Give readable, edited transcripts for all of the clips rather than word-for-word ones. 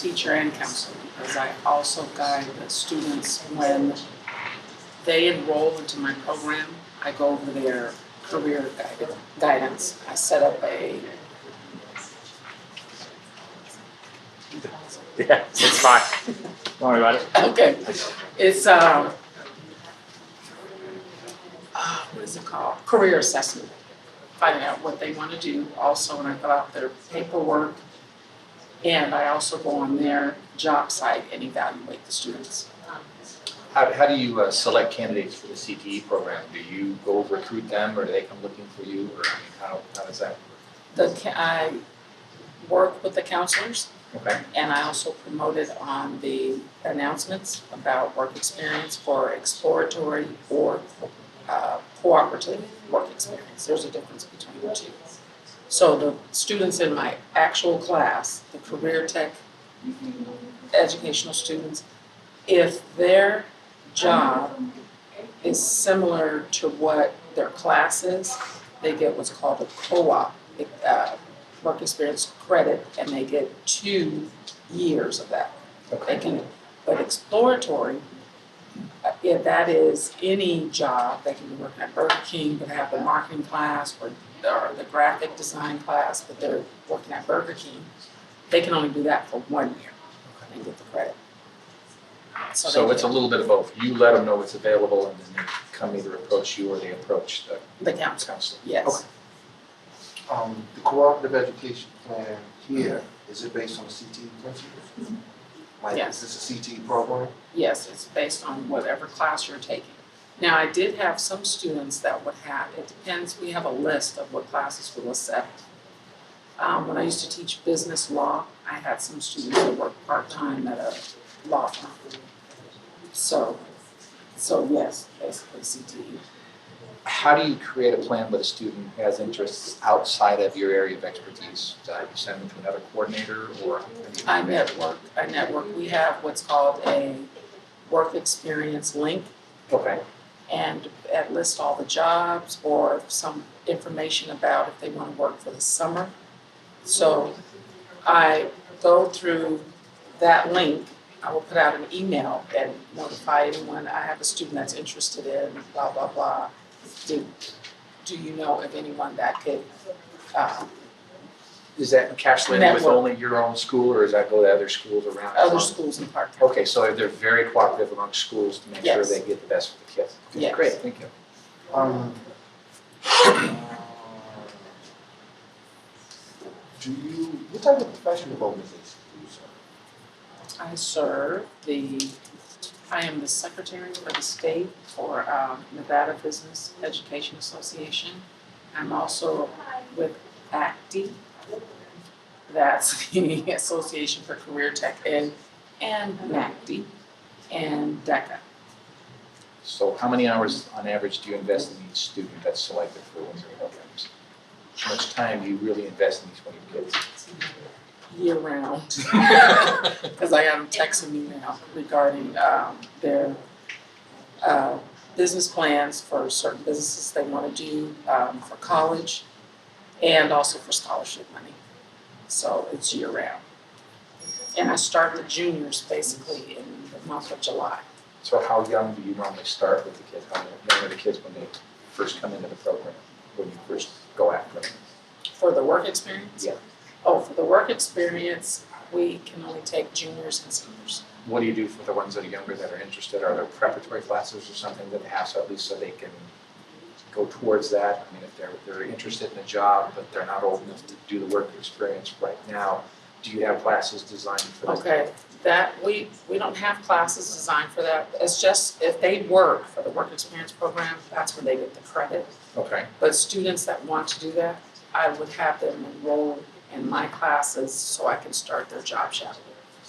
teacher and counselor, because I also guide the students when they enroll into my program. I go over their career guidance. I set up a Yeah, it's fine. Don't worry about it. okay. It's what is it called? Career assessment. Finding out what they want to do. Also, when I fill out their paperwork, and I also go on their job site and evaluate the students. How do you select candidates for the CTE program? Do you go recruit them, or do they come looking for you, or how does that work? I work with the counselors, Okay. and I also promote it on the announcements about work experience for exploratory or cooperative work experience. There's a difference between the two. So the students in my actual class, the career tech educational students, if their job is similar to what their class is, they get what's called a co-op work experience credit, and they get 2 years of that. Okay. But exploratory, if that is any job, they can be working at Burger King, but have the marketing class or the graphic design class, but they're working at Burger King, they can only do that for 1 year and get the credit. So it's a little bit of both. You let them know what's available, and then they come either approach you or they approach the counselor. Yes. Okay. The cooperative education plan here, is it based on the CTE principles? Like, Yes. is this a CTE program? Yes, it's based on whatever class you're taking. Now, I did have some students that would have, it depends, we have a list of what classes we'll accept. When I used to teach business law, I had some students that worked part-time at a law firm. So yes, basically CTE. How do you create a plan with a student who has interests outside of your area of expertise? Do you send them to another coordinator, or how do you do I that? network. We have what's called a work experience link, Okay. and it lists all the jobs or some information about if they want to work for the summer. So I go through that link. I will put out an email and notify anyone. I have a student that's interested in blah, blah, blah. Do you know of anyone that could Is that encapsulated with Network. only your own school, or does that go to other schools around? other schools in Park County? Okay, so they're very cooperative among schools to make sure Yes. they get the best for the kids. Okay, Yes. Great, thank you. What type of professional organization do you serve? I am the secretary for the state for Nevada Business Education Association. I'm also with ACTE, that's the Association for Career Tech and NACTE, and DECA. So how many hours on average do you invest in each student that's selected for one of your programs? How much time do you really invest in each one of your kids? Year round, because I got them texting me now regarding their business plans for certain businesses they want to do for college and also for scholarship money. So it's year round. And I start the juniors basically in the month of July. So how young do you normally start with the kids? How young are the kids when they first come into the program, when you first go after them? For the work experience? Yeah. Oh, for the work experience, we can only take juniors and seniors. What do you do for the ones that are younger that are interested? Are there preparatory classes or something that they have, so at least so they can go towards that? I mean, if they're interested in a job, but they're not old enough to do the work experience right now, do you have classes designed for that? Okay, that, we don't have classes designed for that. It's just, if they work for the work experience program, that's where they get the credit. Okay, But students that want to do that, I would have them enroll in my classes so I can start their job shadowing.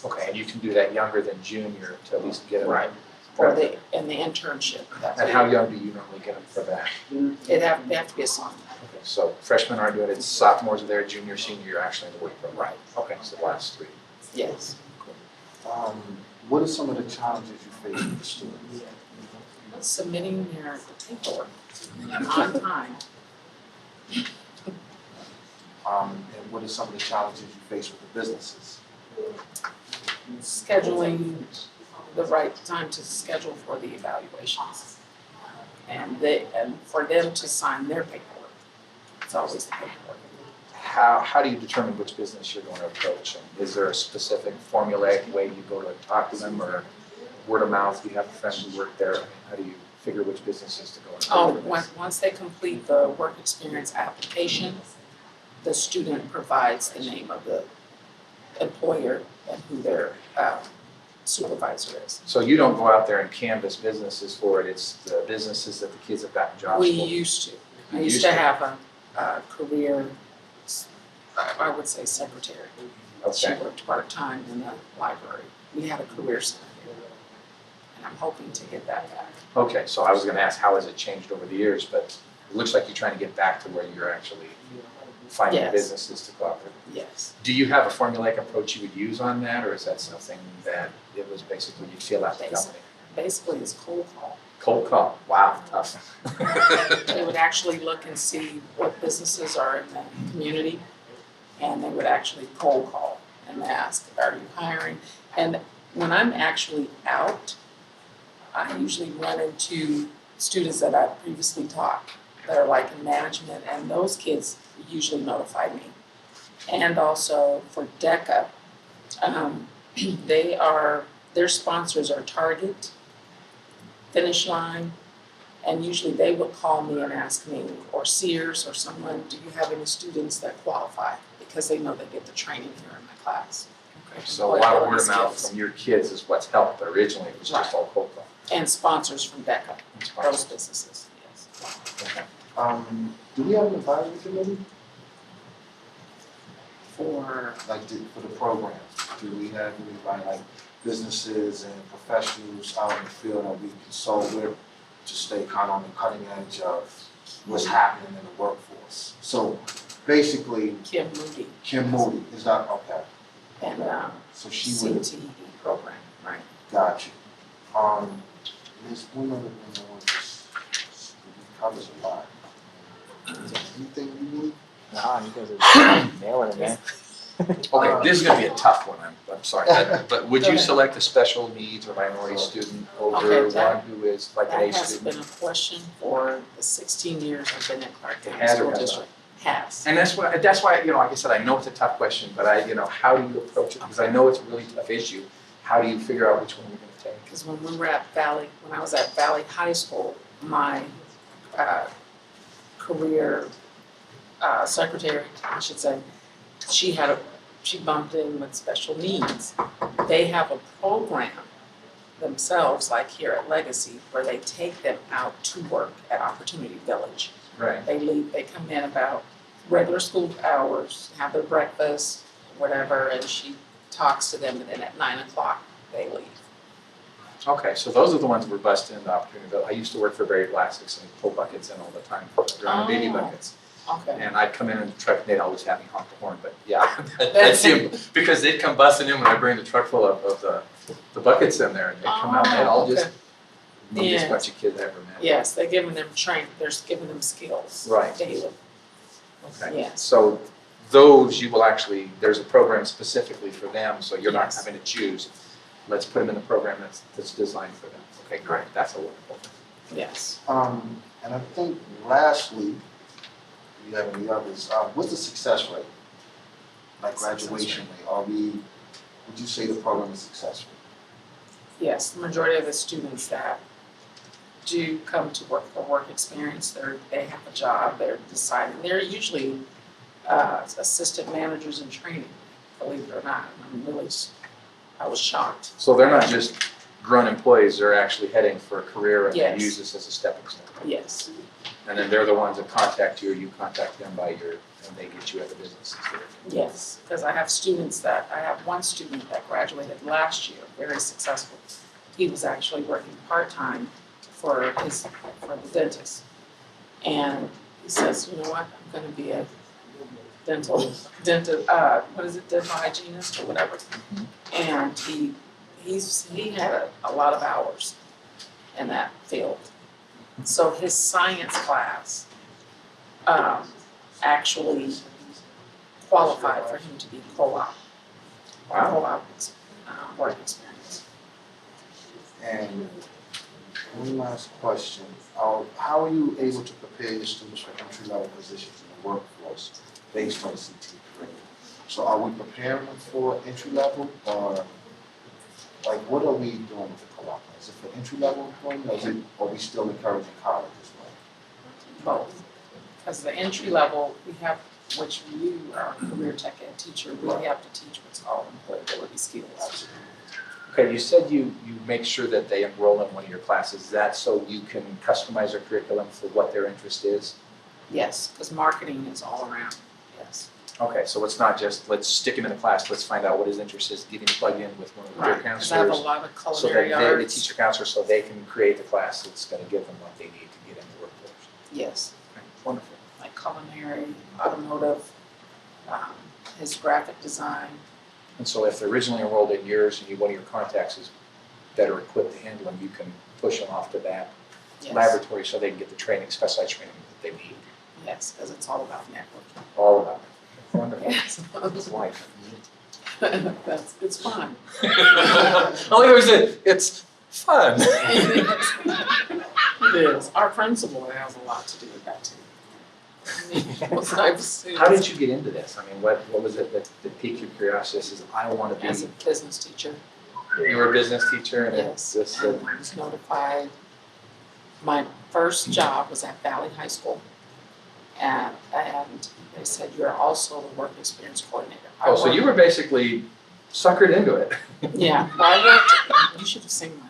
okay, and you can do that younger than junior to at least get them. Right. Or the internship. That's And how young do you normally get them for that? they have to be a sophomore. Okay, so freshmen aren't doing it, sophomores are there, junior, senior, you're actually in the work program. Right. Okay, so the last 3. Yes. What are some of the challenges you face with the students? Submitting their paperwork on time. And what are some of the challenges you face with the businesses? scheduling the right time to schedule for the evaluations. And for them to sign their paperwork. It's always the paperwork. How do you determine which business you're going to approach? And is there a specific formulaic way you go to talk to them, or word of mouth? Do you have a friend who worked there? How do you figure which businesses to go and approach? Once they complete the work experience application, the student provides the name of the employer and who their supervisor is. So you don't go out there and canvass businesses for it, it's the businesses that the kids have gotten jobs We for? used to. I You used used to to? have a career, I would say secretary. She Okay, worked part-time in the library. We had a career center here. And I'm hoping to get that back. okay, so I was gonna ask, how has it changed over the years, but it looks like you're trying to get back to where you're actually finding Yes. businesses to cooperate. Yes. Do you have a formulaic approach you would use on that, or is that something that it was basically you feel out the company? Basically, it's cold call. Cold call, wow, tough. They would actually look and see what businesses are in the community, and they would actually cold call and ask, are you hiring? And when I'm actually out, I usually run into students that I've previously taught that are like in management, and those kids usually notify me. And also for DECA, their sponsors are Target, Finish Line, and usually they would call me and ask me, or Sears or someone, do you have any students that qualify? Because they know they get the training here in my class. So a lot of word of mouth from your kids is what's helped, but originally it was just all cold call. And sponsors from DECA, those businesses, yes. Okay. Do we have an advisory committee, For, for the program? Do we have anybody like businesses and professionals out in the field that we consult with to stay kind of on the cutting edge of what's happening in the workforce? So basically, Kim Moody Kim Moody is not, okay, and so she would, CTE program, right? got you. There's one other thing I want to just, it covers a lot. Is there anything you need? Nah, you guys are nailing it, man. Okay, this is gonna be a tough one, I'm sorry, but would Go you ahead. select a special needs or minority student over Okay, one that- who is like an That A has student? been a question for the 16 years I've been at Clark It County has or School has not? District. Has. And that's why, like I said, I know it's a tough question, but how do you approach it? Because I know it's a really tough issue. How do you figure out which one you're gonna take? Because when I was at Valley High School, my career secretary, I should say, she bumped in with special needs. They have a program themselves, like here at Legacy, where they take them out to work at Opportunity Village. Right. They come in about regular school hours, have their breakfast, whatever, and she talks to them, and then at 9 o'clock, they leave. Okay, so those are the ones we're busting into Opportunity. I used to work for Berry Plastics and pull buckets in all the time, around baby Oh. buckets. Okay. And I'd come in the truck, and they'd always have me honk the horn, but yeah, I'd see them, because they'd come busting in when I bring the truck full of the buckets in there, and they'd come out, and they'd all just, okay. neatest Yeah. bunch of kids I ever met. Yes, they're giving them they're giving them skills. Right. Daily. Okay. Yes. So those you will actually, there's a program specifically for them, so you're not Yes. having to choose. Let's put them in the program that's designed for them. Okay, great, that's a wonderful thing. Yes. And I think lastly, do you have any others, what's the success rate? Like Success graduation rate, would you say the program is successful? Yes, the majority of the students that do come to work for work experience, they have a job, they're deciding, they're usually assistant managers in training, believe it or not. I was shocked. So they're not just grunt employees, they're actually heading for a career and they Yes. use this as a stepping stone. Yes. And then they're the ones that contact you, or you contact them and they get you at the businesses. Yes, because I have one student that graduated last year, very successful. He was actually working part-time for the dentist. And he says, you know what, I'm gonna be a dental hygienist or whatever. And he had a lot of hours in that field. So his science class actually qualified for him to be co-op. Wow. Co-op work experience. And one last question, how are you able to prepare your students for entry-level positions in the workforce based on CTE curriculum? So are we preparing them for entry-level, or like what are we doing with the co-op? Is it for entry-level employment, or are we still encouraging college as well? Both. Because the entry level, we have, which you are a career tech ed teacher, we have to teach what's called employability skills. Okay, you said you make sure that they enroll in one of your classes. Is that so you can customize their curriculum for what their interest is? Yes, because marketing is all around, yes. Okay, so it's not just, let's stick him in a class, let's find out what his interest is, get him plugged in with one of the career Right, because I have a counselors. lot of So that culinary they, the arts. teacher counselor, so they can create the class that's gonna give them what they need to get in the workforce. Yes, Okay, wonderful. like culinary, automotive, his graphic design. And so if they're originally enrolled in yours and one of your contacts is better equipped to handle them, you can push them off to that Yes. laboratory so they can get the training, specialized training that they need. Yes, because it's all about networking. All about it. Wonderful. Yes. It's life. It's fun. Only it's fun. It is. Our principal has a lot to do with that too. How did you get into this? I mean, what was it that piqued your curiosity? This is, I want to be, As a business teacher, you were a business teacher and yes. this, And I was notified. My first job was at Valley High School. And they said, you're also the work experience coordinator. oh, so you were basically suckered into it. Yeah, well, I worked, you should have seen my